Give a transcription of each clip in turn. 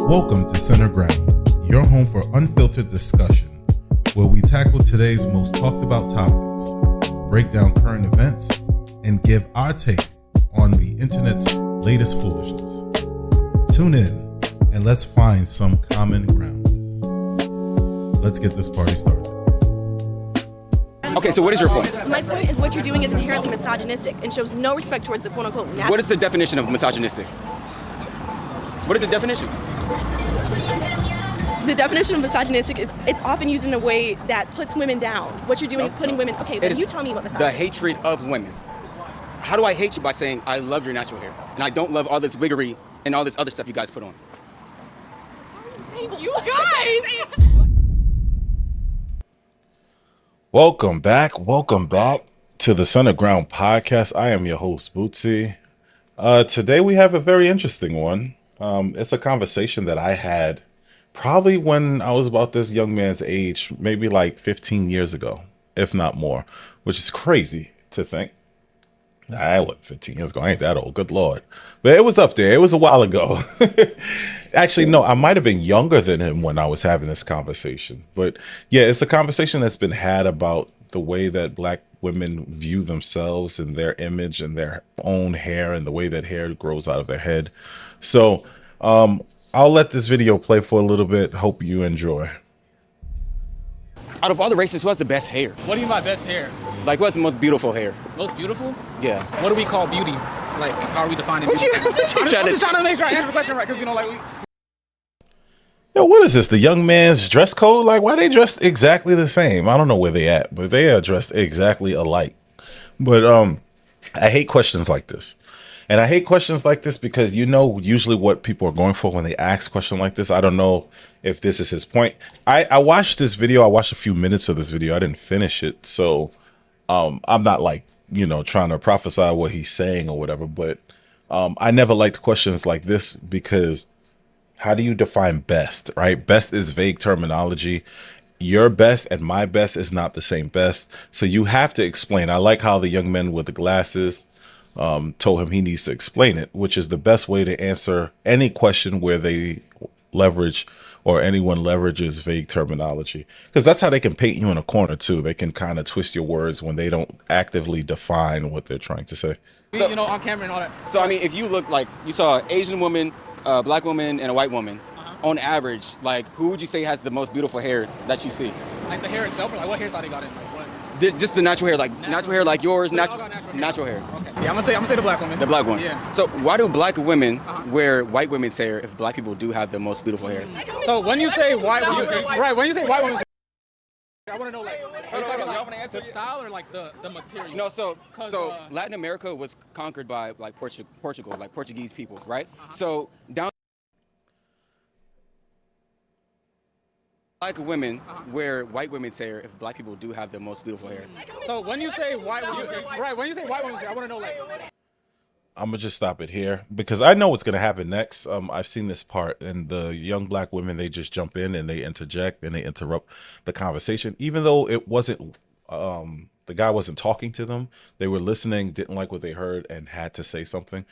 Welcome to Center Ground, your home for unfiltered discussion, where we tackle today's most talked about topics, break down current events, and give our take on the internet's latest foolishness. Tune in and let's find some common ground. Let's get this party started. Okay, so what is your point? My point is what you're doing is inherently misogynistic and shows no respect towards the quote-unquote natural. What is the definition of misogynistic? What is the definition? The definition of misogynistic is it's often used in a way that puts women down. What you're doing is putting women... Okay, but you tell me what misogynistic is. The hatred of women. How do I hate you by saying I love your natural hair and I don't love all this wiggery and all this other stuff you guys put on? How are you saying you guys? Welcome back to the Center Ground podcast. I am your host, Bootsy. Today we have a very interesting one. It's a conversation that I had probably when I was about this young man's age, maybe like 15 years ago, if not more, which is crazy to think. I wasn't 15 years ago. I ain't that old. Good Lord. But it was up there. It was a while ago. Actually, no, I might have been younger than him when I was having this conversation. But yeah, it's a conversation that's been had about the way that Black women view themselves and their image and their own hair and the way that hair grows out of their head. So I'll let this video play for a little bit. Hope you enjoy. Out of all the races, who has the best hair? What do you mean by best hair? Like, who has the most beautiful hair? Most beautiful? Yeah. What do we call beauty? Like, how are we defining beauty? I'm just trying to make sure I answer the question right, because, you know, like... Yo, what is this? The young man's dress code? Like, why they dressed exactly the same? I don't know where they at, but they are dressed exactly alike. But I hate questions like this. And I hate questions like this because you know usually what people are going for when they ask a question like this. I don't know if this is his point. I watched this video. I watched a few minutes of this video. I didn't finish it. So I'm not like, you know, trying to prophesy what he's saying or whatever. But I never liked questions like this because how do you define best, right? Best is vague terminology. Your best and my best is not the same best. So you have to explain. I like how the young man with the glasses told him he needs to explain it, which is the best way to answer any question where they leverage or anyone leverages vague terminology, because that's how they can paint you in a corner too. They can kind of twist your words when they don't actively define what they're trying to say. So, you know, on camera and all that. So, I mean, if you look like you saw an Asian woman, a Black woman, and a white woman, on average, like, who would you say has the most beautiful hair that you see? Like the hair itself, or like what hairstyle they got in? Like what? Just the natural hair, like natural hair like yours, so natural hair. Okay. Yeah, I'm gonna say the Black woman. The Black one. Yeah. So why do Black women wear white women's hair if Black people do have the most beautiful hair? So when you say white women's hair, right? When you say white women's hair, I want to know like, are you talking about the style or like the material? No, so Latin America was conquered by like Portugal, like Portuguese people, right? So down. Black women wear white women's hair if Black people do have the most beautiful hair. So when you say white women's hair, right? When you say white women's hair, I want to know like. I'm gonna just stop it here because I know what's gonna happen next. I've seen this part, and the young Black women, they just jump in and they interject and they interrupt the conversation, even though it wasn't. The guy wasn't talking to them. They were listening, didn't like what they heard, and had to say something.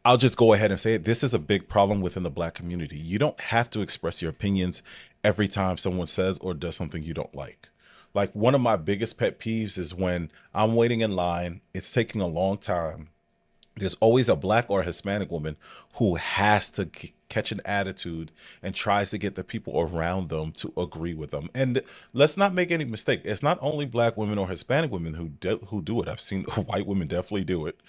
I'll just go ahead and say it. This is a big problem within the Black community. You don't have to express your opinions every time someone says or does something you don't like. Like, one of my biggest pet peeves is when I'm waiting in line, it's taking a long time. There's always a Black or a Hispanic woman who has to catch an attitude and tries to get the people around them to agree with them. And let's not make any mistake. It's not only Black women or Hispanic women who do it. I've seen white women definitely do it.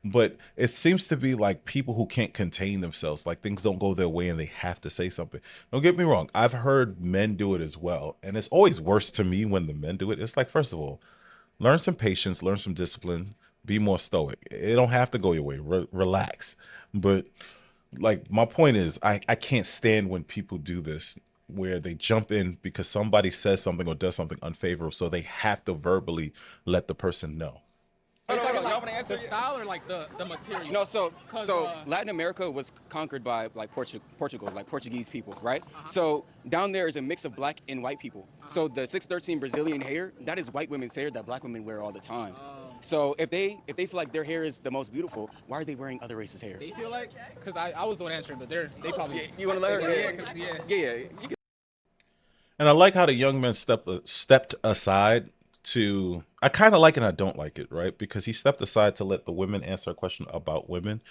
But it seems to be like people who can't contain themselves, like things don't go their way and they have to say something. Don't get me wrong. I've heard men do it as well. And it's always worse to me when the men do it. It's like, first of all, learn some patience, learn some discipline, be more stoic. It don't have to go your way. Relax. But like, my point is, I can't stand when people do this, where they jump in because somebody says something or does something unfavorable. So they have to verbally let the person know. Are you talking about the style or like the material? No, so Latin America was conquered by like Portugal, like Portuguese people, right? So down there is a mix of Black and white people. So the 613 Brazilian hair, that is white women's hair that Black women wear all the time. So if they feel like their hair is the most beautiful, why are they wearing other races' hair? They feel like, because I was the one answering, but they probably. Yeah, you want to let her? Yeah, because Yeah. You And I like how the young man stepped aside to. I kind of like it and I don't like it, right? Because he stepped aside to let the women answer a question about women.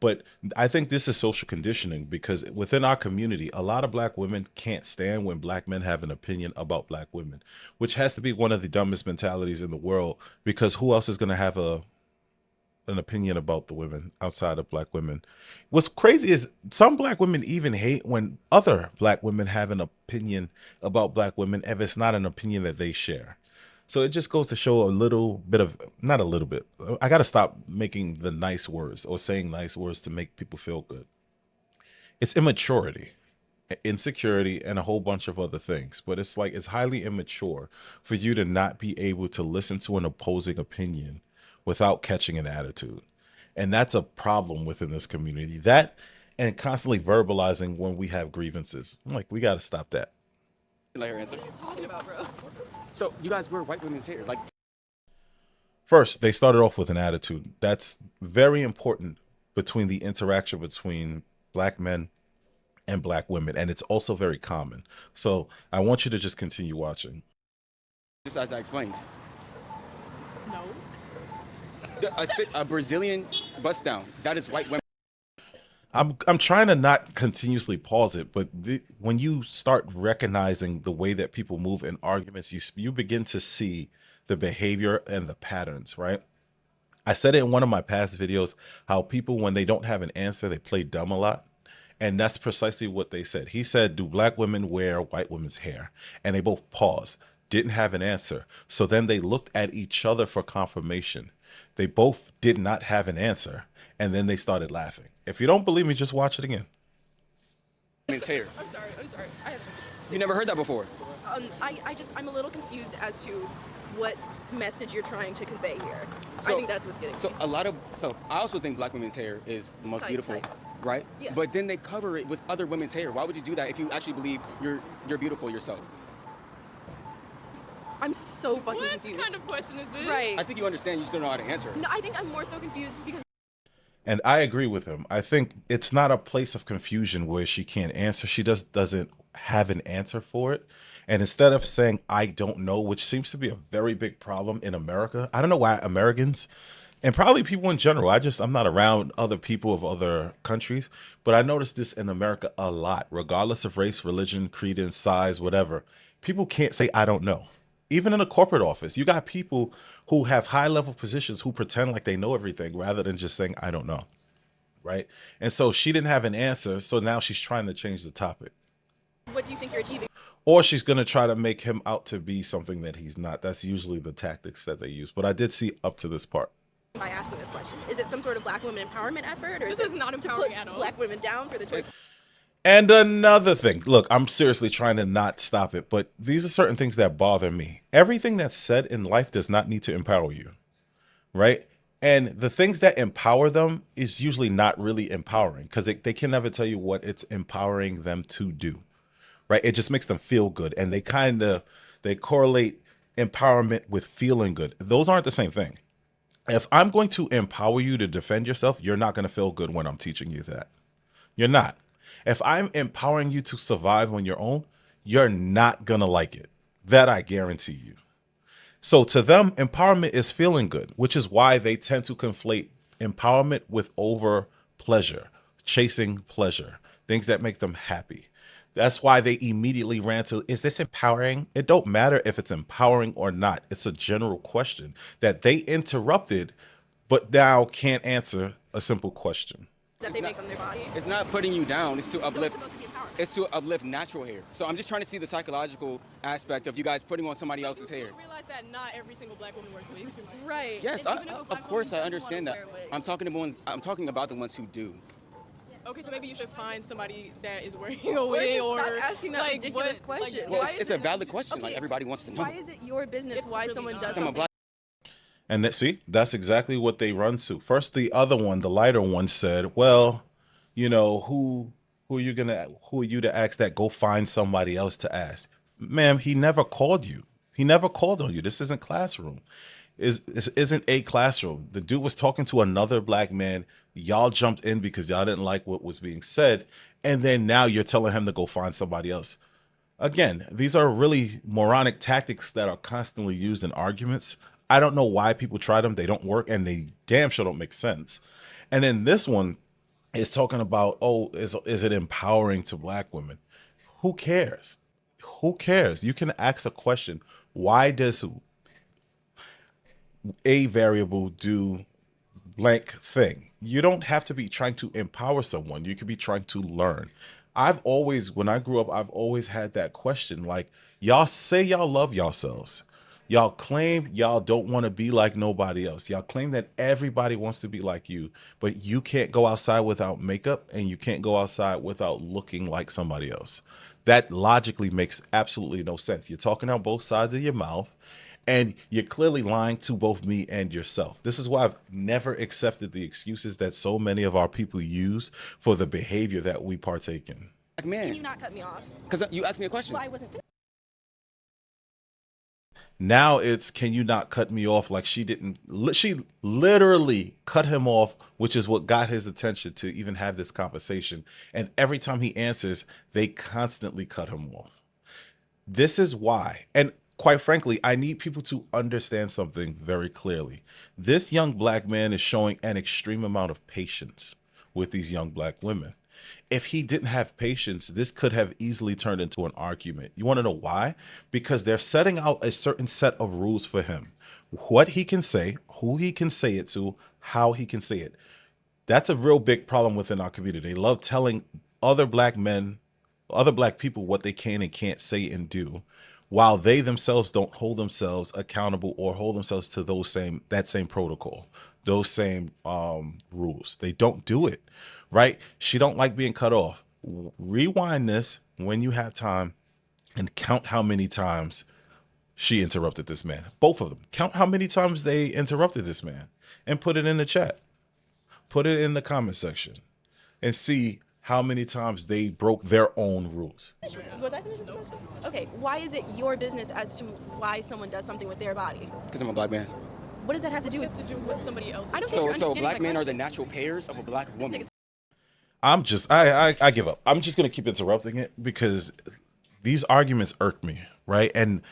But I think this is social conditioning because within our community, a lot of black women can't stand when black men have an opinion about black women, which has to be one of the dumbest mentalities in the world because who else is going to have an opinion about the women outside of black women? What's crazy is some black women even hate when other black women have an opinion about black women if it's not an opinion that they share. So it just goes to show a little bit of, not a little bit. I got to stop making the nice words or saying nice words to make people feel good. It's immaturity, insecurity, and a whole bunch of other things. But it's like it's highly immature for you to not be able to listen to an opposing opinion without catching an attitude. And that's a problem within this community. That and constantly verbalizing when we have grievances. I'm like, we got to stop that. let her answer. What are you talking about, bro? So you guys wear white women's hair, like First, they started off with an attitude. That's very important between the interaction between black men and black women. And it's also very common. So I want you to just continue watching. just as I explained. No. A Brazilian bust down. That is white women. I'm trying to not continuously pause it, but when you start recognizing the way that people move in arguments, you begin to see the behavior and the patterns, right? I said it in one of my past videos how people, when they don't have an answer, they play dumb a lot. And that's precisely what they said. He said, do black women wear white women's hair? And they both paused, didn't have an answer. So then they looked at each other for confirmation. They both did not have an answer. And then they started laughing. If you don't believe me, just watch it again. Women's hair. I'm sorry. You never heard that before. I'm a little confused as to what message you're trying to convey here. So- I think that's what's getting me. So I also think black women's hair is the most Tight, beautiful, tight. right? Yeah. But then they cover it with other women's hair. Why would you do that if you actually believe you're beautiful yourself? I'm so fucking What confused. kind of question is this? Right. I think you understand. You just don't know how to answer it. No, I think I'm more so confused because And I agree with him. I think it's not a place of confusion where she can't answer. She just doesn't have an answer for it. And instead of saying, I don't know, which seems to be a very big problem in America, I don't know why Americans and probably people in general, I'm not around other people of other countries, but I noticed this in America a lot, regardless of race, religion, credence, size, whatever. People can't say, I don't know. Even in a corporate office, you got people who have high level positions who pretend like they know everything rather than just saying, I don't know. Right. And so she didn't have an answer. So now she's trying to change the topic. what do you think you're achieving Or she's going to try to make him out to be something that he's not. That's usually the tactics that they use. But I did see up to this part. by asking this question? Is it some sort of black women empowerment effort, or This is is it not to empowering put at all. black women down for the choice? And another thing, look, I'm seriously trying to not stop it, but these are certain things that bother me. Everything that's said in life does not need to empower you, right? And the things that empower them is usually not really empowering because they can never tell you what it's empowering them to do, right? It just makes them feel good. And they correlate empowerment with feeling good. Those aren't the same thing. If I'm going to empower you to defend yourself, you're not going to feel good when I'm teaching you that. You're not. If I'm empowering you to survive on your own, you're not going to like it. That I guarantee you. So to them, empowerment is feeling good, which is why they tend to conflate empowerment with over pleasure, chasing pleasure, things that make them happy. That's why they immediately ran to, is this empowering? It don't matter if it's empowering or not. It's a general question that they interrupted, but now can't answer a simple question. That they make on their body? It's not putting you down. It's to uplift. supposed to be empowering. It's to uplift natural hair. So I'm just trying to see the psychological aspect of you guys putting on somebody else's hair. You realize that not every single black woman wears wigs. Right. Yes, And even if a of black course woman I doesn't understand wanna that. wear wigs- I'm talking about the ones who do. Okay, so maybe you should find somebody that is wearing a Or wig, just or stop asking that like, ridiculous what- question. Like, Well, Why it's is a it- valid question. Like Okay, everybody wants to know. Why is it your business It's why really someone not. does I'm a something? black. And see, that's exactly what they run to. First, the other one, the lighter one said, well, who are you to ask that? Go find somebody else to ask. Ma'am, he never called you. He never called on you. This isn't classroom. isn't a classroom. The dude was talking to another black man. Y'all jumped in because y'all didn't like what was being said, and then now you're telling him to go find somebody else. Again, these are really moronic tactics that are constantly used in arguments. I don't know why people try them. They don't work, and they damn sure don't make sense. And then this one is talking about, oh, is it empowering to black women? Who cares? Who cares? You can ask a question. Why does a variable do blank thing? You don't have to be trying to empower someone. You could be trying to learn. I've always, when I grew up, I've always had that question. Like, y'all say y'all love yourselves. Y'all claim y'all don't want to be like nobody else. Y'all claim that everybody wants to be like you, but you can't go outside without makeup and you can't go outside without looking like somebody else. That logically makes absolutely no sense. You're talking out both sides of your mouth and you're clearly lying to both me and yourself. This is why I've never accepted the excuses that so many of our people use for the behavior that we partake in. Black man. Can you not cut me off? Because you asked me a question. Well, I wasn't. Now it's, can you not cut me off? Like she didn't, she literally cut him off, which is what got his attention to even have this conversation. And every time he answers, they constantly cut him off. This is why. And quite frankly, I need people to understand something very clearly. This young black man is showing an extreme amount of patience with these young black women. If he didn't have patience, this could have easily turned into an argument. You want to know why? Because they're setting out a certain set of rules for him. What he can say, who he can say it to, how he can say it. That's a real big problem within our community. They love telling other black men, other black people what they can and can't say and do, while they themselves don't hold themselves accountable or hold themselves to that same protocol, those same rules. They don't do it, right? She don't like being cut off. Rewind this when you have time and count how many times she interrupted this man. Both of them. Count how many times they interrupted this man and put it in the chat. Put it in the comment section and see how many times they broke their own rules. Was I finished with the question? Okay, why is it your business as to why someone does something with their body? Because I'm a black man. What does that have to do with somebody else? I don't think you're So understanding black my men are the question. natural pairs of a black woman. I give up. I'm just going to keep interrupting it because these arguments irk me, right? And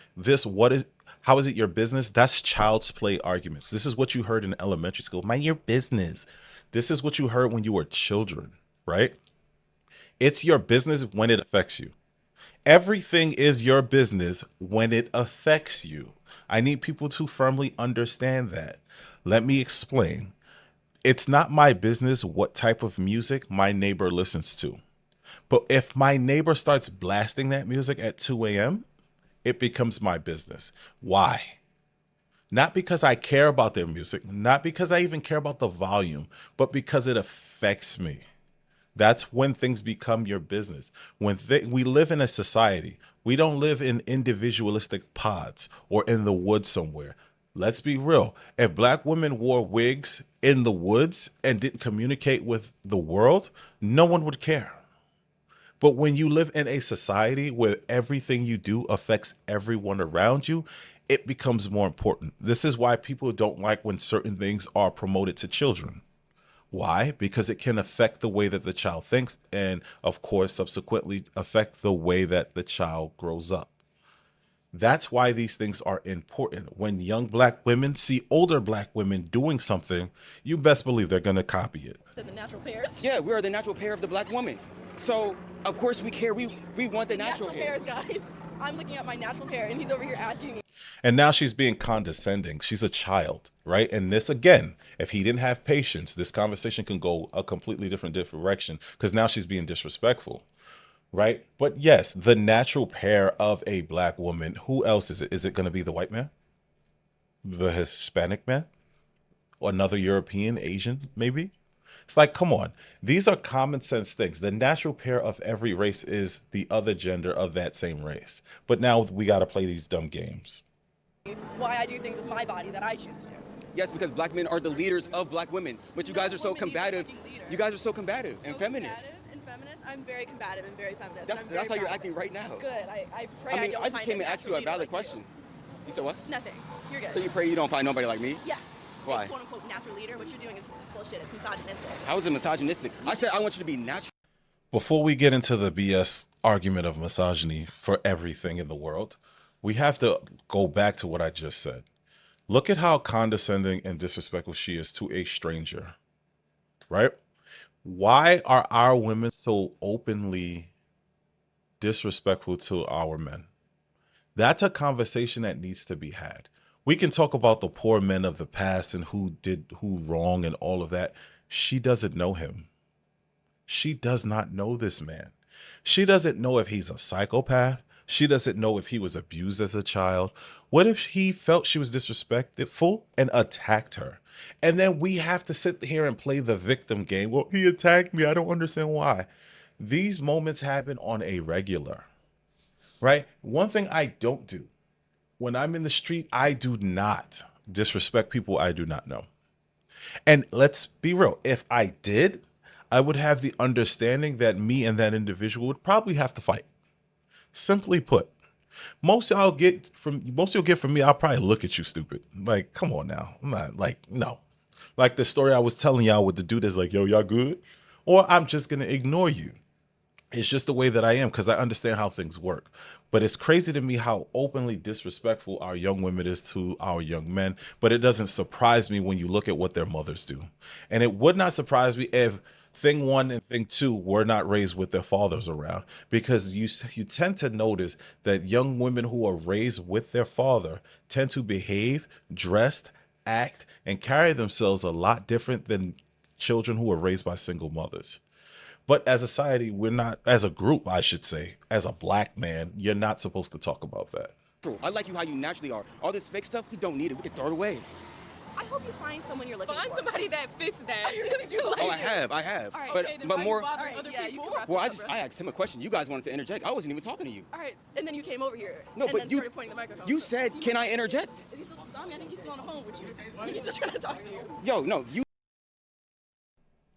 how is it your business? That's child's play arguments. This is what you heard in elementary school. Mind your business. This is what you heard when you were children, right? It's your business when it affects you. Everything is your business when it affects you. I need people to firmly understand that. Let me explain. It's not my business what type of music my neighbor listens to. But if my neighbor starts blasting that music at 2 a.m., it becomes my business. Why? Not because I care about their music, not because I even care about the volume, but because it affects me. That's when things become your business. We live in a society. We don't live in individualistic pods or in the woods somewhere. Let's be real. If black women wore wigs in the woods and didn't communicate with the world, no one would care. But when you live in a society where everything you do affects everyone around you, it becomes more important. This is why people don't like when certain things are promoted to children. Why? Because it can affect the way that the child thinks and, of course, subsequently affect the way that the child grows up. That's why these things are important. When young black women see older black women doing something, you best believe they're going to copy it. The natural pairs. Yeah, we are the natural pair of the black woman. So, of course, we care. We want the natural pair. Pairs, guys. I'm looking at my natural pair, and he's over here asking me. And now she's being condescending. She's a child, right? And this, again, if he didn't have patience, this conversation can go a completely different direction because now she's being disrespectful, right? But yes, the natural pair of a black woman, who else is it? Is it going to be the white man? The Hispanic man? Or another European, Asian, maybe? It's like, come on. These are common sense things. The natural pair of every race is the other gender of that same race. But now we got to play these dumb games. Why I do things with my body that I choose to do. Yes, because black men are the leaders of black women. But you guys are so combative. You guys are so combative and feminist. I'm very combative and very feminist. That's how you're acting right now. Good. I pray I mean, don't I just find came it and asked you a natural valid like question. You said what? Nothing. You're good. So you pray you don't find nobody like me? Yes. Why? A quote unquote natural leader. What you're doing is bullshit. It's misogynistic. How is it misogynistic? I said I want you to be natural. Before we get into the BS argument of misogyny for everything in the world, we have to go back to what I just said. Look at how condescending and disrespectful she is to a stranger, right? Why are our women so openly disrespectful to our men? That's a conversation that needs to be had. We can talk about the poor men of the past and who did who wrong and all of that. She doesn't know him. She does not know this man. She doesn't know if he's a psychopath. She doesn't know if he was abused as a child. What if he felt she was disrespectful and attacked her? And then we have to sit here and play the victim game. Well, he attacked me. I don't understand why. These moments happen on a regular, right? One thing I don't do when I'm in the street, I do not disrespect people I do not know. And let's be real, if I did, I would have the understanding that me and that individual would probably have to fight. Simply put, most you'll get from me, I'll probably look at you stupid. Like, come on now. I'm not like, no. Like the story I was telling y'all with the dude that's like, yo, y'all good? Or I'm just gonna ignore you. It's just the way that I am because I understand how things work. But it's crazy to me how openly disrespectful our young women is to our young men. But it doesn't surprise me when you look at what their mothers do. And it would not surprise me if thing one and thing two were not raised with their fathers around, because you tend to notice that young women who are raised with their father tend to behave, dress, act, and carry themselves a lot different than children who are raised by single mothers. But as a society, we're not, as a group, I should say, as a black man, you're not supposed to talk about that. I like you how you naturally are. All this fake stuff, we don't need it. We can throw it away. I hope you find someone you're looking Find for. somebody that fits that. I really do like Oh, it. I have. All right, But Okay, then but why more. you bothering All right, other yeah, you people? can wrap Well, this up, bro. I asked him a question. You guys wanted to interject. I wasn't even talking to you. All right, and then you came over here. No, and but then you started pointing the microphone. you So- said, "Can I interject?" Is he still, I mean, I think he's still on the phone with you. He's still trying to talk to you. Yo, no, you.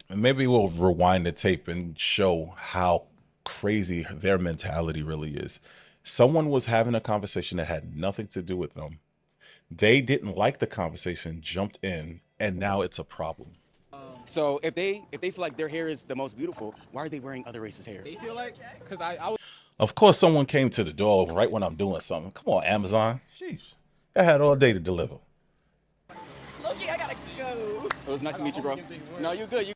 And maybe we'll rewind the tape and show how crazy their mentality really is. Someone was having a conversation that had nothing to do with them. They didn't like the conversation, jumped in, and now it's a problem. So if they feel like their hair is the most beautiful, why are they wearing other races' hair? They feel like, because I was Of course, someone came to the door right when I'm doing something. Come on, Amazon. Sheesh. I had all day to deliver. Loki, I gotta go. It was nice to meet you, bro. No, you good. You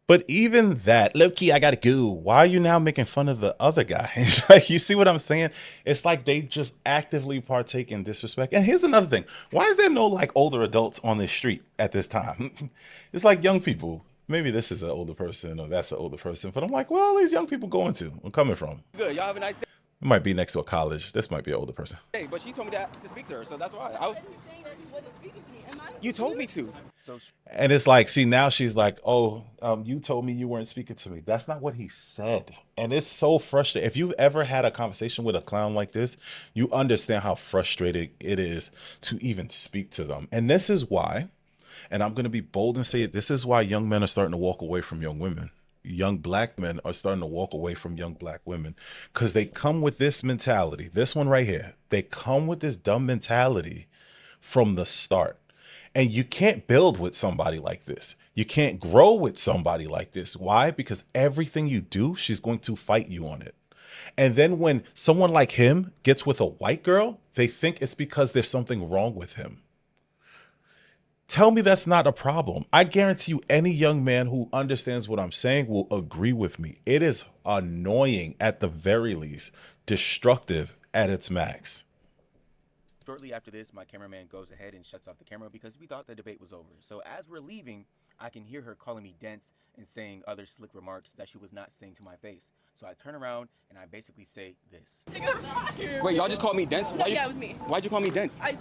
But even that, low key, I gotta go. Why are you now making fun of the other guy? Like, you see what I'm saying? It's like they just actively partake in disrespect. And here's another thing: why is there no like older adults on the street at this time? It's like young people. Maybe this is an older person or that's an older person, but I'm like, well, these young people going to. I'm coming from. good. Y'all have a nice It might be next to a college. This might be an older person. day. But she told me to speak to her, so that's why. He's saying that he wasn't speaking to me. Am I? You told me to. So And it's like, see, now she's like, oh, you told me you weren't speaking to me. That's not what he said. And it's so frustrating. If you've ever had a conversation with a clown like this, you understand how frustrating it is to even speak to them. And this is why, and I'm going to be bold and say it, this is why young men are starting to walk away from young women. Young black men are starting to walk away from young black women because they come with this mentality. This one right here, they come with this dumb mentality from the start. And you can't build with somebody like this. You can't grow with somebody like this. Why? Because everything you do, she's going to fight you on it. And then when someone like him gets with a white girl, they think it's because there's something wrong with him. Tell me that's not a problem. I guarantee you any young man who understands what I'm saying will agree with me. It is annoying at the very least, destructive at its max. shortly after this, my cameraman goes ahead and shuts off the camera because we thought the debate was over. So as we're leaving, I can hear her calling me dense and saying other slick remarks that she was not saying to my face. So I turn around and I basically say this. Wait, y'all just called me dense? No, yeah, it was me. Why'd you call me dense? I,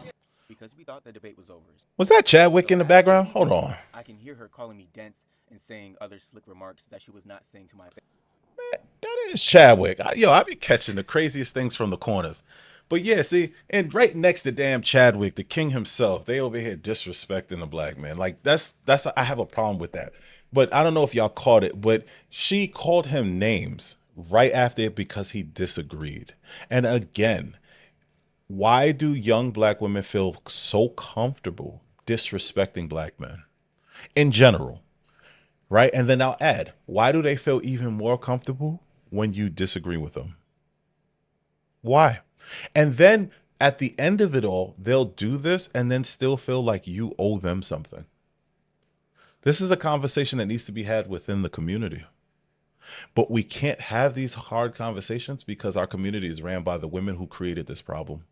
Because we thought the debate was over. Was that Chadwick in the background? Hold on. I can hear her calling me dense and saying other slick remarks that she was not saying to my face. That is Chadwick. I be catching the craziest things from the corners. But yeah, see, and right next to damn Chadwick, the king himself, they over here disrespecting the black man. Like that's I have a problem with that. But I don't know if y'all caught it, but she called him names right after it because he disagreed. And again, Why do young black women feel so comfortable disrespecting black men in general? Right. And then I'll add, why do they feel even more comfortable when you disagree with them? Why? And then at the end of it all, they'll do this and then still feel like you owe them something. This is a conversation that needs to be had within the community. But we can't have these hard conversations because our community is ran by the women who created this problem.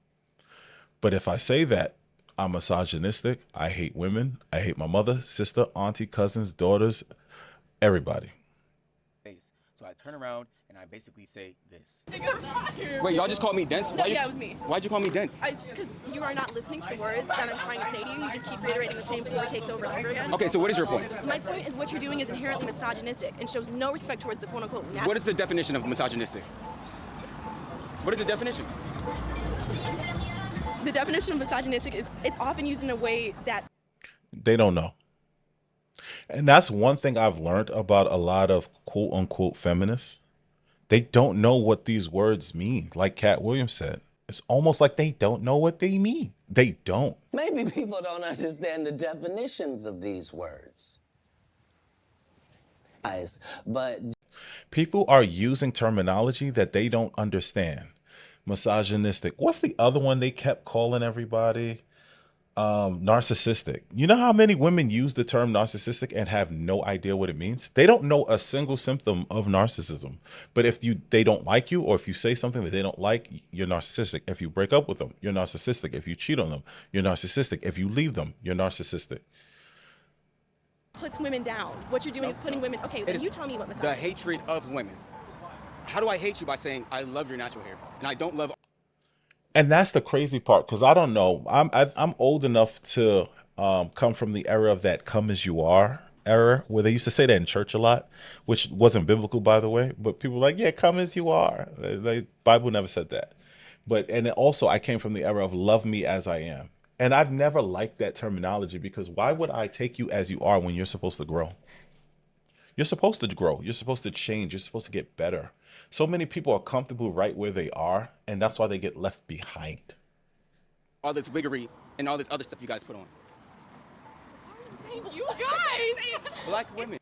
But if I say that I'm misogynistic, I hate women, I hate my mother, sister, auntie, cousins, daughters, everybody. face. So I turn around and I basically say this. Wait, y'all just called me dense? No, yeah, it was me. Why'd you call me dense? Because you are not listening to the words that I'm trying to say to you. You just keep reiterating the same four takes over and over again. Okay, so what is your point? My point is what you're doing is inherently misogynistic and shows no respect towards the quote-unquote natural. What is the definition of misogynistic? What is the definition? The definition of misogynistic is it's often used in a way that They don't know. And that's one thing I've learned about a lot of quote unquote feminists. They don't know what these words mean. Like Cat Williams said, it's almost like they don't know what they mean. They don't. Maybe people don't understand the definitions of these words. But People are using terminology that they don't understand. Misogynistic. What's the other one they kept calling everybody? Narcissistic. You know how many women use the term narcissistic and have no idea what it means? They don't know a single symptom of narcissism. But if they don't like you, or if you say something that they don't like, you're narcissistic. If you break up with them, you're narcissistic. If you cheat on them, you're narcissistic. If you leave them, you're narcissistic. puts women down. What you're doing is putting women. Okay, It is you tell me what the misogyny is. hatred of women. How do I hate you by saying I love your natural hair and I don't love? And that's the crazy part, because I don't know. I'm old enough to come from the era of that "come as you are" era, where they used to say that in church a lot, which wasn't biblical, by the way. But people were like, yeah, come as you are. The Bible never said that. But and then also, I came from the era of "love me as I am," and I've never liked that terminology, because why would I take you as you are when you're supposed to grow? You're supposed to grow. You're supposed to change. You're supposed to get better. So many people are comfortable right where they are, and that's why they get left behind. All this wiggery and all this other stuff you guys put on. You guys. Black women.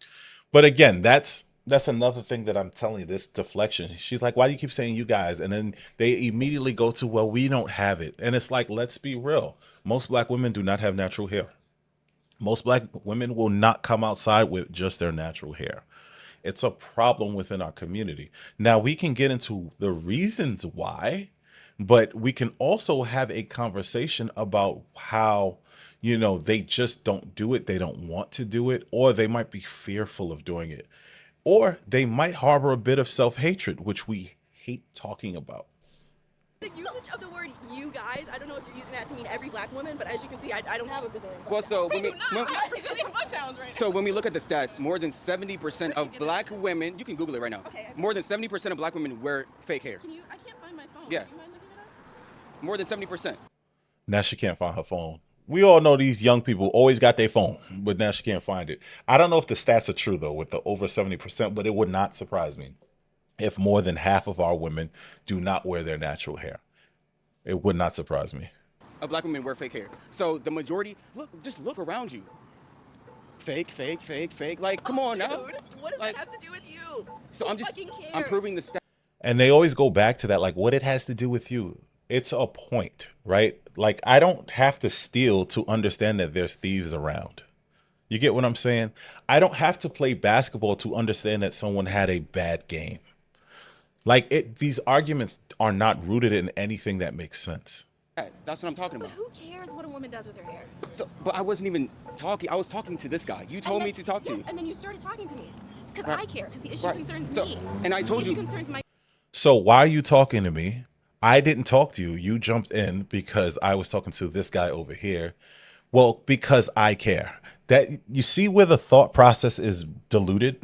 But again, that's another thing that I'm telling you, this deflection. She's like, why do you keep saying you guys? And then they immediately go to, well, we don't have it. And it's like, let's be real. Most black women do not have natural hair. Most black women will not come outside with just their natural hair. It's a problem within our community. Now, we can get into the reasons why, but we can also have a conversation about how, they just don't do it. They don't want to do it, or they might be fearful of doing it, or they might harbor a bit of self-hatred, which we hate talking about. The usage of the word "you guys," I don't know if you're using that to mean every black woman, but as you can see, I don't have a Brazilian. Well, so when we, So when we look at the stats, more than 70% of black women, you can Google it right now. Okay. More than 70% of black women wear fake hair. Can you? I can't find my phone. Yeah. Do you mind looking it up? More than 70%. Now she can't find her phone. We all know these young people always got their phone, but now she can't find it. I don't know if the stats are true, though, with the over 70%, but it would not surprise me if more than half of our women do not wear their natural hair. It would not surprise me. Of black women wear fake hair. So the majority, just look around you. Fake. Like, come on now. Dude, what does Like- that have to do with you? So Who I'm fucking cares? I'm proving the stat. And they always go back to that, like, what it has to do with you. It's a point, right? Like, I don't have to steal to understand that there's thieves around. You get what I'm saying? I don't have to play basketball to understand that someone had a bad game. Like, these arguments are not rooted in anything that makes sense. That's what I'm talking But about. who cares what a woman does with her hair? So, but I wasn't even talking. I was talking to this guy. You told me to talk to yes, you. and then you started talking to me because Right. I care. Because the issue Right. concerns So- me. and I told the issue you- concerns my. So why are you talking to me? I didn't talk to you. You jumped in because I was talking to this guy over here. Well, because I care. That you see where the thought process is diluted,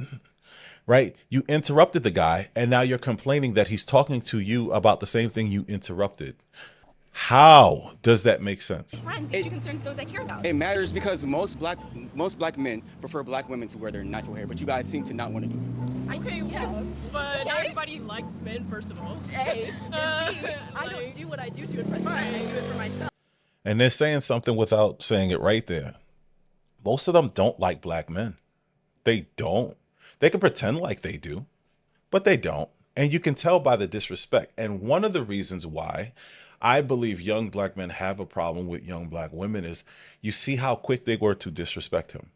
right? You interrupted the guy, and now you're complaining that he's talking to you about the same thing you interrupted. How does that make sense? Friends, the issue concerns those I care about. It matters because most black men prefer black women to wear their natural hair, but you guys seem to not want to do it. Okay, Yeah. but not everybody likes men, first of all. Hey, I don't Like- do what I do to impress men. I do it for myself. And they're saying something without saying it right there. Most of them don't like black men. They don't. They can pretend like they do, but they don't. And you can tell by the disrespect. And one of the reasons why I believe young black men have a problem with young black women is you see how quick they were to disrespect him.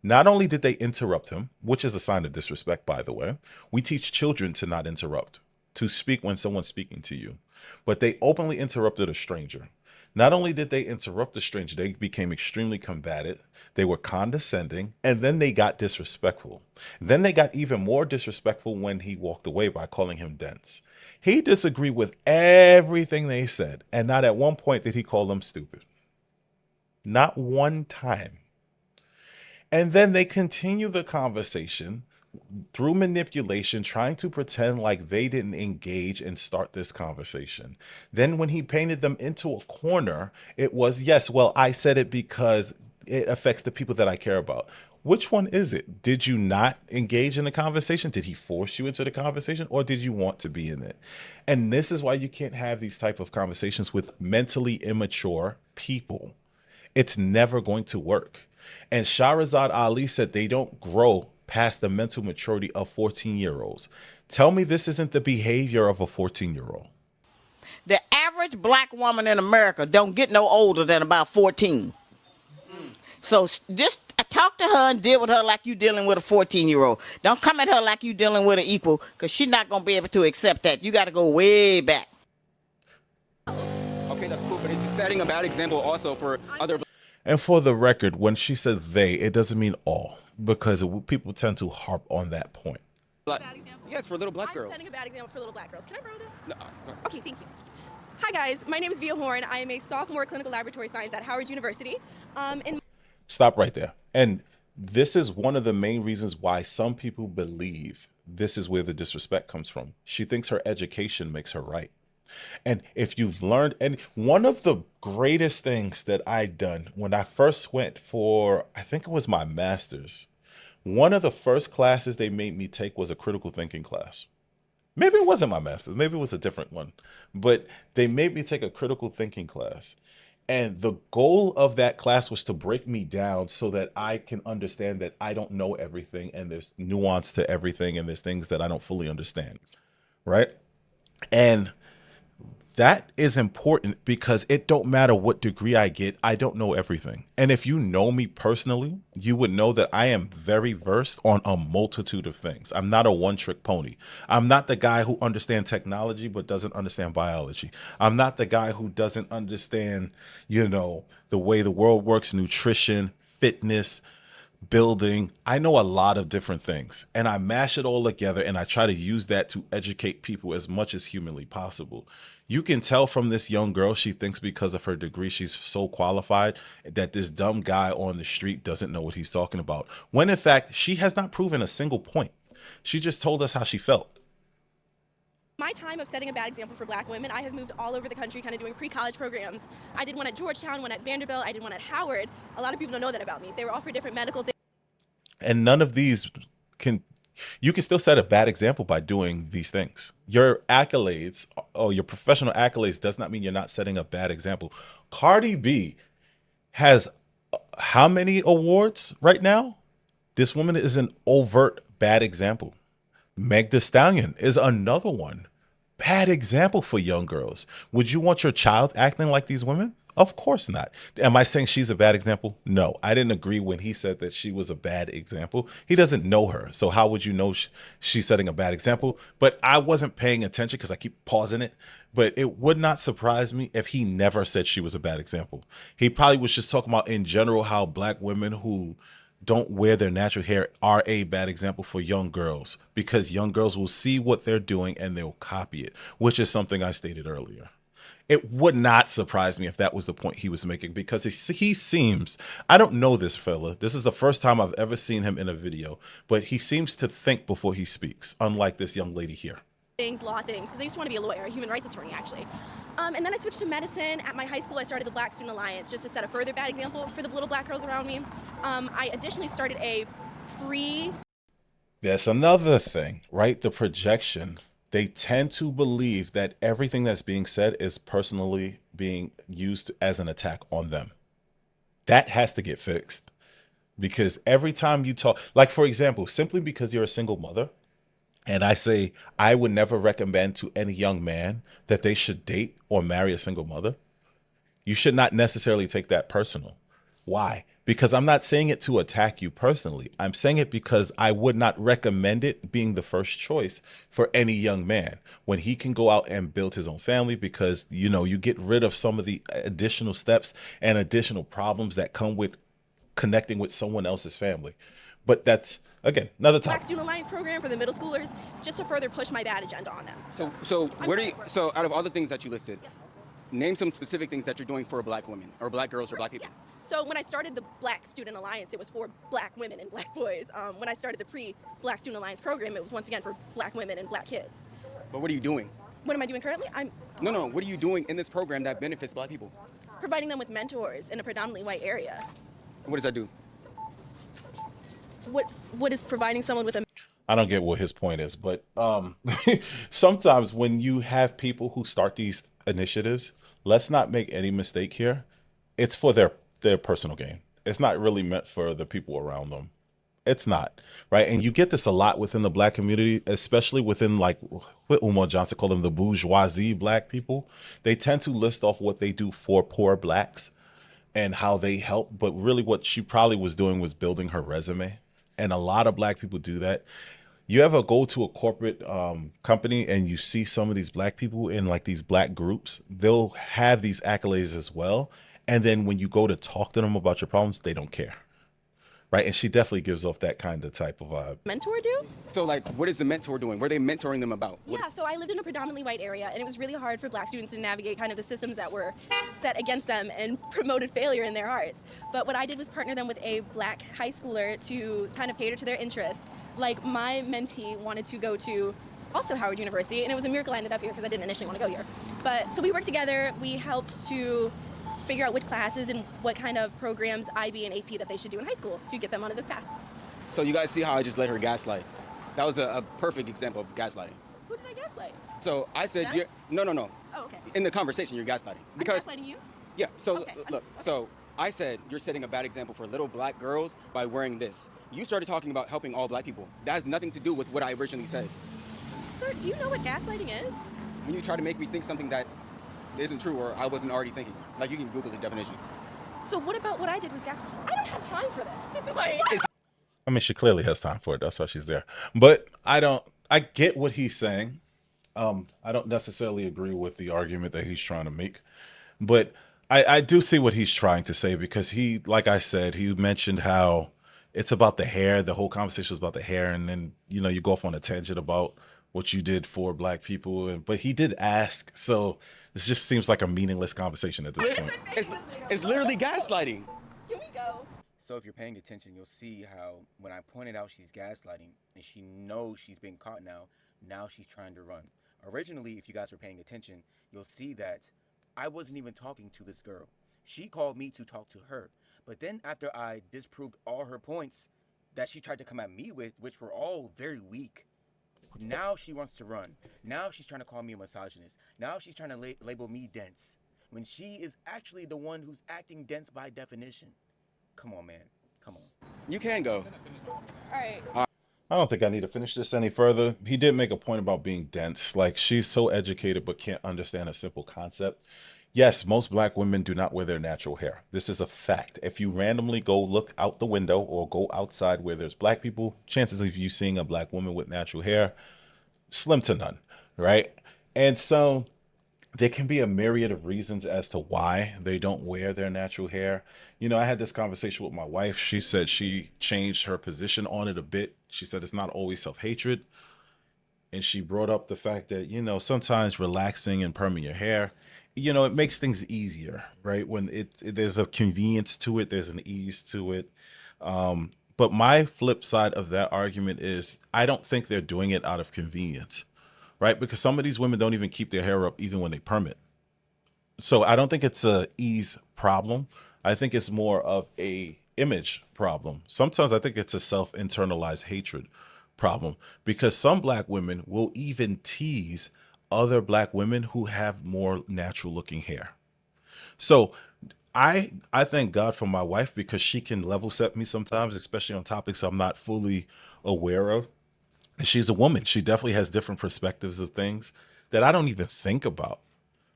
Not only did they interrupt him, which is a sign of disrespect, by the way, we teach children to not interrupt, to speak when someone's speaking to you, but they openly interrupted a stranger. Not only did they interrupt the stranger, they became extremely combative, they were condescending, and then they got disrespectful. Then they got even more disrespectful when he walked away by calling him dense. He disagreed with everything they said, and not at one point did he call them stupid. Not one time. And then they continue the conversation through manipulation, trying to pretend like they didn't engage and start this conversation. Then, when he painted them into a corner, it was, yes, well, I said it because it affects the people that I care about. Which one is it? Did you not engage in the conversation? Did he force you into the conversation, or did you want to be in it? And this is why you can't have these type of conversations with mentally immature people. It's never going to work. And Shahrazad Ali said they don't grow past the mental maturity of 14-year-olds. Tell me this isn't the behavior of a 14-year-old. The average black woman in America don't get no older than about 14. So just talk to her and deal with her like you dealing with a 14-year-old. Don't come at her like you dealing with an equal, because she's not going to be able to accept that. You got to go way back. Okay, that's cool, but it's just setting a bad example also for other. And for the record, when she said they, it doesn't mean all, because people tend to harp on that point. Bad example? Yes, for little black I'm girls. setting a bad example for little black girls. Can I borrow this? No, Okay, thank you. Hi guys, my name is Via Horn. I am a sophomore clinical laboratory science at Howard University. Stop right there. And this is one of the main reasons why some people believe this is where the disrespect comes from. She thinks her education makes her right. And if you've learned, and one of the greatest things that I done when I first went for, I think it was my master's, one of the first classes they made me take was a critical thinking class. Maybe it wasn't my master's, maybe it was a different one, but they made me take a critical thinking class. And the goal of that class was to break me down so that I can understand that I don't know everything and there's nuance to everything and there's things that I don't fully understand. Right. And that is important because it don't matter what degree I get, I don't know everything. And if you know me personally, you would know that I am very versed on a multitude of things. I'm not a one-trick pony. I'm not the guy who understands technology but doesn't understand biology. I'm not the guy who doesn't understand, the way the world works, nutrition, fitness, building. I know a lot of different things, and I mash it all together and I try to use that to educate people as much as humanly possible. You can tell from this young girl, she thinks because of her degree, she's so qualified that this dumb guy on the street doesn't know what he's talking about. When in fact, she has not proven a single point. She just told us how she felt. My time of setting a bad example for black women, I have moved all over the country kind of doing pre-college programs. I did one at Georgetown, one at Vanderbilt, I did one at Howard. A lot of people don't know that about me. They were all for different medical things. And none of these you can still set a bad example by doing these things. Your accolades or your professional accolades does not mean you're not setting a bad example. Cardi B has how many awards right now? This woman is an overt bad example. Meg Thee Stallion is another one. Bad example for young girls. Would you want your child acting like these women? Of course not. Am I saying she's a bad example? No, I didn't agree when he said that she was a bad example. He doesn't know her. So how would you know she's setting a bad example? But I wasn't paying attention because I keep pausing it. But it would not surprise me if he never said she was a bad example. He probably was just talking about in general how black women who don't wear their natural hair are a bad example for young girls, because young girls will see what they're doing and they'll copy it, which is something I stated earlier. It would not surprise me if that was the point he was making, because he seems, I don't know this fella. This is the first time I've ever seen him in a video, but he seems to think before he speaks, unlike this young lady here. Law things, because I used to want to be a lawyer, a human rights attorney, actually. And then I switched to medicine. At my high school, I started the Black Student Alliance just to set a further bad example for the little black girls around me. I additionally started a That's another thing, right? The projection. They tend to believe that everything that's being said is personally being used as an attack on them. That has to get fixed because every time you talk, like for example, simply because you're a single mother, and I say I would never recommend to any young man that they should date or marry a single mother, you should not necessarily take that personal. Why? Because I'm not saying it to attack you personally. I'm saying it because I would not recommend it being the first choice for any young man when he can go out and build his own family because you get rid of some of the additional steps and additional problems that come with connecting with someone else's family. But that's again another Black topic. Student Alliance program for the middle schoolers, just to further push my bad agenda on them. So where do you? So out of all the things that you listed, name some specific things that you're doing for black women or black girls or black people. Yeah. So when I started the Black Student Alliance, it was for black women and black boys. When I started the pre-Black Student Alliance program, it was once again for black women and black kids. But what are you doing? What am I doing currently? I'm No. What are you doing in this program that benefits black people? providing them with mentors in a predominantly white area. What does that do? What is providing someone with a I don't get what his point is, but sometimes when you have people who start these initiatives, let's not make any mistake here. It's for their personal gain. It's not really meant for the people around them. It's not, right? And you get this a lot within the black community, especially within like what Umar Johnson called them the bourgeoisie black people. They tend to list off what they do for poor blacks and how they help, but really what she probably was doing was building her resume. And a lot of black people do that. You ever go to a corporate company and you see some of these black people in like these black groups, they'll have these accolades as well. And then when you go to talk to them about your problems, they don't care. Right. And she definitely gives off that kind of type of vibe. mentor do? So like, what is the mentor doing? What are they mentoring them about? Yeah, so I lived in a predominantly white area, and it was really hard for black students to navigate kind of the systems that were set against them and promoted failure in their hearts. But what I did was partner them with a black high schooler to kind of cater to their interests. Like my mentee wanted to go to also Howard University, and it was a miracle I ended up here because I didn't initially want to go here. But so we worked together, we helped to figure out which classes and what kind of programs IB and AP that they should do in high school to get them onto this path. So you guys see how I just let her gaslight? That was a perfect example of gaslighting. Who did I gaslight? So I said, Them? no. Oh, okay. In the conversation, you're gaslighting. Because I'm gaslighting you? yeah. So Okay, look. okay. So I said you're setting a bad example for little black girls by wearing this. You started talking about helping all black people. That has nothing to do with what I originally said. Sir, do you know what gaslighting is? When you try to make me think something that isn't true or I wasn't already thinking, like you can Google the definition. So what about what I did was gaslight? I don't have time for this. Like, I mean, she clearly has time for it. That's why she's there. But I get what he's saying. I don't necessarily agree with the argument that he's trying to make, but I do see what he's trying to say because he, like I said, he mentioned how it's about the hair. The whole conversation was about the hair. And then, you go off on a tangent about what you did for black people. But he did ask. So this just seems like a meaningless conversation at this point. It's literally gaslighting. Can we go? So if you're paying attention, you'll see how when I pointed out she's gaslighting and she knows she's being caught now she's trying to run. Originally, if you guys were paying attention, you'll see that I wasn't even talking to this girl. She called me to talk to her. But then after I disproved all her points that she tried to come at me with, which were all very weak, now she wants to run. Now she's trying to call me a misogynist. Now she's trying to label me dense when she is actually the one who's acting dense by definition. Come on, man. Come on. You can go. All right. I don't think I need to finish this any further. He did make a point about being dense. Like she's so educated but can't understand a simple concept. Yes, most black women do not wear their natural hair. This is a fact. If you randomly go look out the window or go outside where there's black people, chances of you seeing a black woman with natural hair, slim to none, right? And so there can be a myriad of reasons as to why they don't wear their natural hair. I had this conversation with my wife. She said she changed her position on it a bit. She said it's not always self-hatred. And she brought up the fact that, sometimes relaxing and perming your hair, it makes things easier, right? When there's a convenience to it, there's an ease to it. But my flip side of that argument is I don't think they're doing it out of convenience, right? Because some of these women don't even keep their hair up even when they perm it. So I don't think it's a ease problem. I think it's more of a image problem. Sometimes I think it's a self-internalized hatred problem, because some black women will even tease other black women who have more natural looking hair. So I thank God for my wife, because she can level set me sometimes, especially on topics I'm not fully aware of. And she's a woman. She definitely has different perspectives of things that I don't even think about,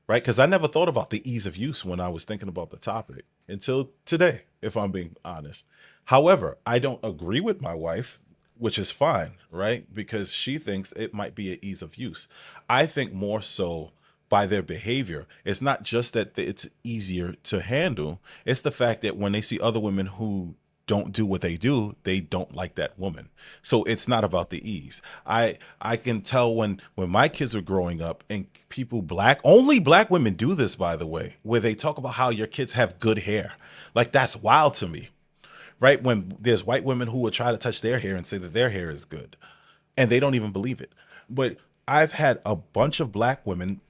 right? Because I never thought about the ease of use when I was thinking about the topic until today, if I'm being honest. However, I don't agree with my wife, which is fine, right? Because she thinks it might be an ease of use. I think more so by their behavior. It's not just that it's easier to handle, it's the fact that when they see other women who don't do what they don't like that woman. So it's not about the ease. I can tell when my kids were growing up, and people only black women do this, by the way, where they talk about how your kids have good hair. Like, that's wild to me, right? When there's white women who will try to touch their hair and say that their hair is good, and they don't even believe it. But I've had a bunch of black women,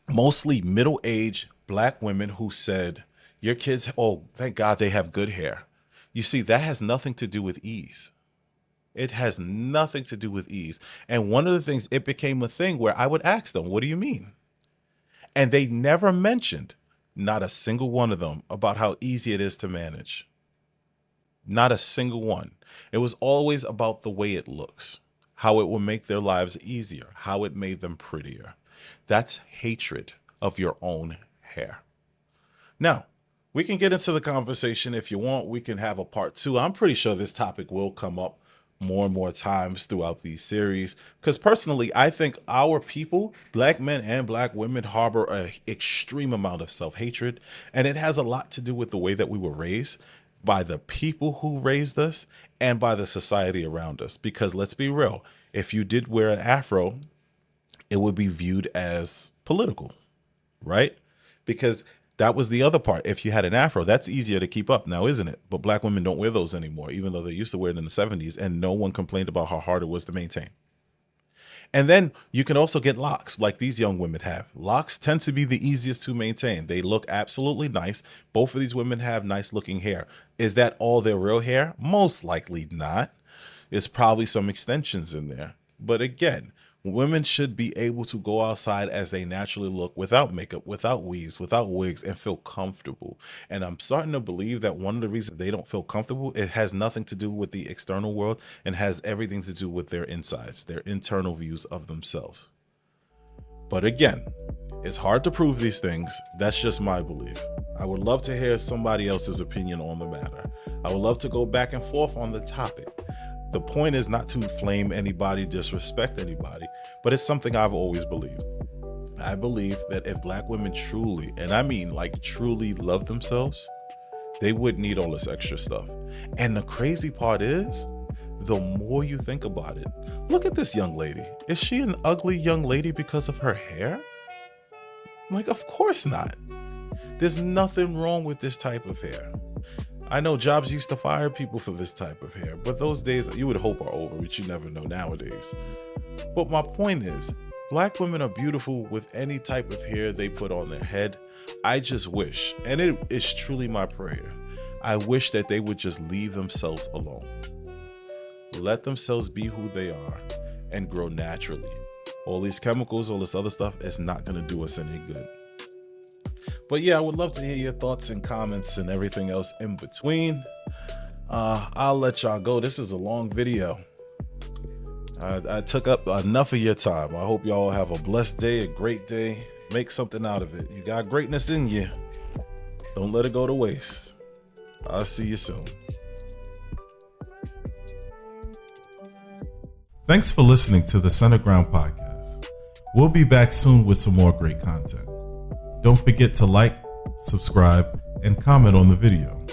mostly middle-aged black women, who said, your kids, oh, thank God they have good hair. You see, that has nothing to do with ease. It has nothing to do with ease. And one of the things, it became a thing where I would ask them, what do you mean? And they never mentioned, not a single one of them, about how easy it is to manage. Not a single one. It was always about the way it looks, how it will make their lives easier, how it made them prettier. That's hatred of your own hair. Now, we can get into the conversation if you want. We can have a part 2. I'm pretty sure this topic will come up more and more times throughout these series, because personally, I think our people, black men and black women, harbor an extreme amount of self-hatred, and it has a lot to do with the way that we were raised by the people who raised us and by the society around us. Because let's be real, if you did wear an afro, it would be viewed as political, right? Because that was the other part. If you had an afro, that's easier to keep up now, isn't it? But black women don't wear those anymore, even though they used to wear it in the 70s, and no one complained about how hard it was to maintain. And then you can also get locks like these young women have. Locks tend to be the easiest to maintain. They look absolutely nice. Both of these women have nice looking hair. Is that all their real hair? Most likely not. There's probably some extensions in there. But again, women should be able to go outside as they naturally look, without makeup, without weaves, without wigs, and feel comfortable. And I'm starting to believe that one of the reasons they don't feel comfortable, it has nothing to do with the external world and has everything to do with their insides, their internal views of themselves. But again, it's hard to prove these things. That's just my belief. I would love to hear somebody else's opinion on the matter. I would love to go back and forth on the topic. The point is not to flame anybody, disrespect anybody, but it's something I've always believed. I believe that if black women truly, and I mean like truly, love themselves, they wouldn't need all this extra stuff. And the crazy part is, the more you think about it, look at this young lady. Is she an ugly young lady because of her hair? Like, of course not. There's nothing wrong with this type of hair. I know jobs used to fire people for this type of hair, but those days you would hope are over, which you never know nowadays. But my point is, black women are beautiful with any type of hair they put on their head. I just wish, and it is truly my prayer, I wish that they would just leave themselves alone. Let themselves be who they are and grow naturally. All these chemicals, all this other stuff, is not going to do us any good. But yeah, I would love to hear your thoughts and comments and everything else in between. I'll let y'all go. This is a long video. I took up enough of your time. I hope y'all have a blessed day, a great day. Make something out of it. You got greatness in you. Don't let it go to waste. I'll see you soon. Thanks for listening to the Center Ground Podcast. We'll be back soon with some more great content. Don't forget to like, subscribe, and comment on the video.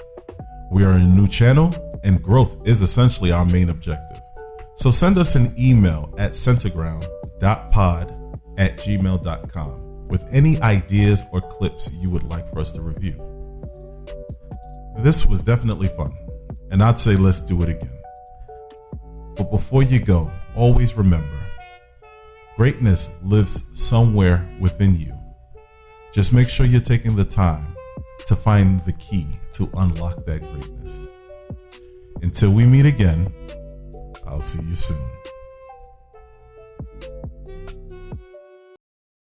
We are a new channel, and growth is essentially our main objective. So send us an email at centerground.pod@gmail.com with any ideas or clips you would like for us to review. This was definitely fun, and I'd say let's do it again. But before you go, always remember, greatness lives somewhere within you. Just make sure you're taking the time to find the key to unlock that greatness. Until we meet again, I'll see you soon.